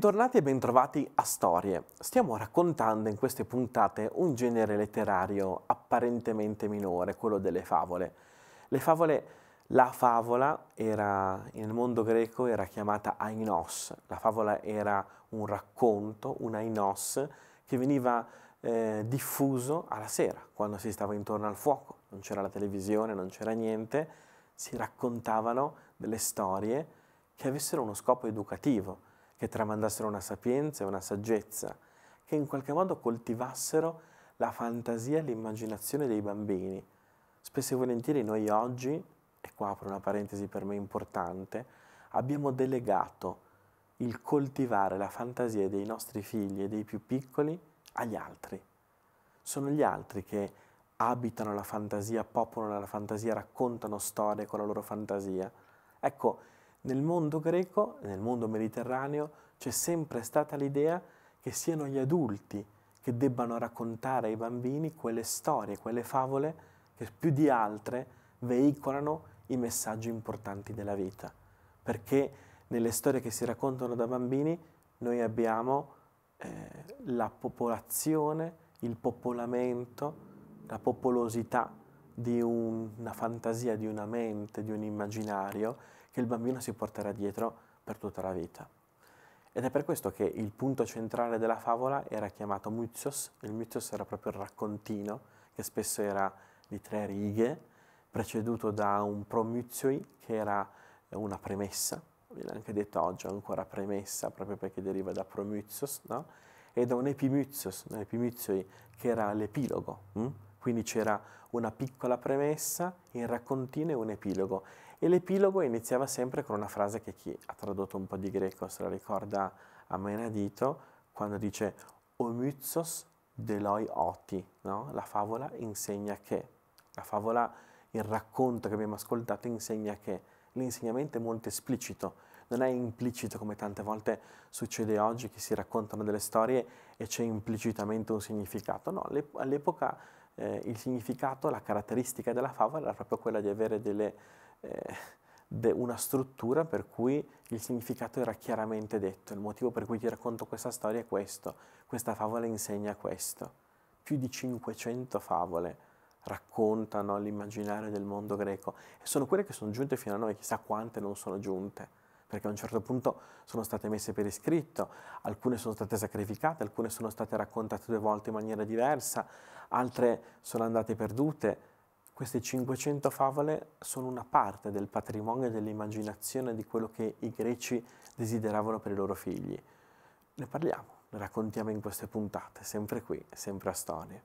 Bentornati e bentrovati a Storie. Stiamo raccontando in queste puntate un genere letterario apparentemente minore, quello delle favole. La favola era, nel mondo greco era chiamata ainos. La favola era un racconto, un ainos, che veniva diffuso alla sera, quando si stava intorno al fuoco. Non c'era la televisione, non c'era niente, si raccontavano delle storie che avessero uno scopo educativo, che tramandassero una sapienza e una saggezza, che in qualche modo coltivassero la fantasia e l'immaginazione dei bambini. Spesso e volentieri noi oggi, e qua apro una parentesi per me importante, abbiamo delegato il coltivare la fantasia dei nostri figli e dei più piccoli agli altri. Sono gli altri che abitano la fantasia, popolano la fantasia, raccontano storie con la loro fantasia. Ecco, nel mondo greco, nel mondo mediterraneo, c'è sempre stata l'idea che siano gli adulti che debbano raccontare ai bambini quelle storie, quelle favole che più di altre veicolano i messaggi importanti della vita. Perché nelle storie che si raccontano da bambini noi abbiamo la popolazione, il popolamento, la popolosità di una fantasia, di una mente, di un immaginario che il bambino si porterà dietro per tutta la vita. Ed è per questo che il punto centrale della favola era chiamato mythos. Il mythos era proprio il raccontino, che spesso era di 3 righe, preceduto da un promyzioi, che era una premessa, viene anche detto oggi ancora premessa, proprio perché deriva da promythos, no? E da un epimyzioi, che era l'epilogo. Quindi c'era una piccola premessa, il raccontino e un epilogo. E l'epilogo iniziava sempre con una frase che chi ha tradotto un po' di greco se la ricorda a menadito, quando dice «O mythos deloi oti», no? La favola insegna che. La favola, il racconto che abbiamo ascoltato insegna che. L'insegnamento è molto esplicito, non è implicito come tante volte succede oggi, che si raccontano delle storie e c'è implicitamente un significato. No, all'epoca il significato, la caratteristica della favola era proprio quella di avere una struttura per cui il significato era chiaramente detto. Il motivo per cui ti racconto questa storia è questo, questa favola insegna questo. Più di 500 favole raccontano l'immaginario del mondo greco e sono quelle che sono giunte fino a noi, chissà quante non sono giunte, perché a un certo punto sono state messe per iscritto, alcune sono state sacrificate, alcune sono state raccontate 2 volte in maniera diversa, altre sono andate perdute. Queste 500 favole sono una parte del patrimonio dell'immaginazione di quello che i greci desideravano per i loro figli. Ne parliamo, ne raccontiamo in queste puntate, sempre qui, sempre a Storie.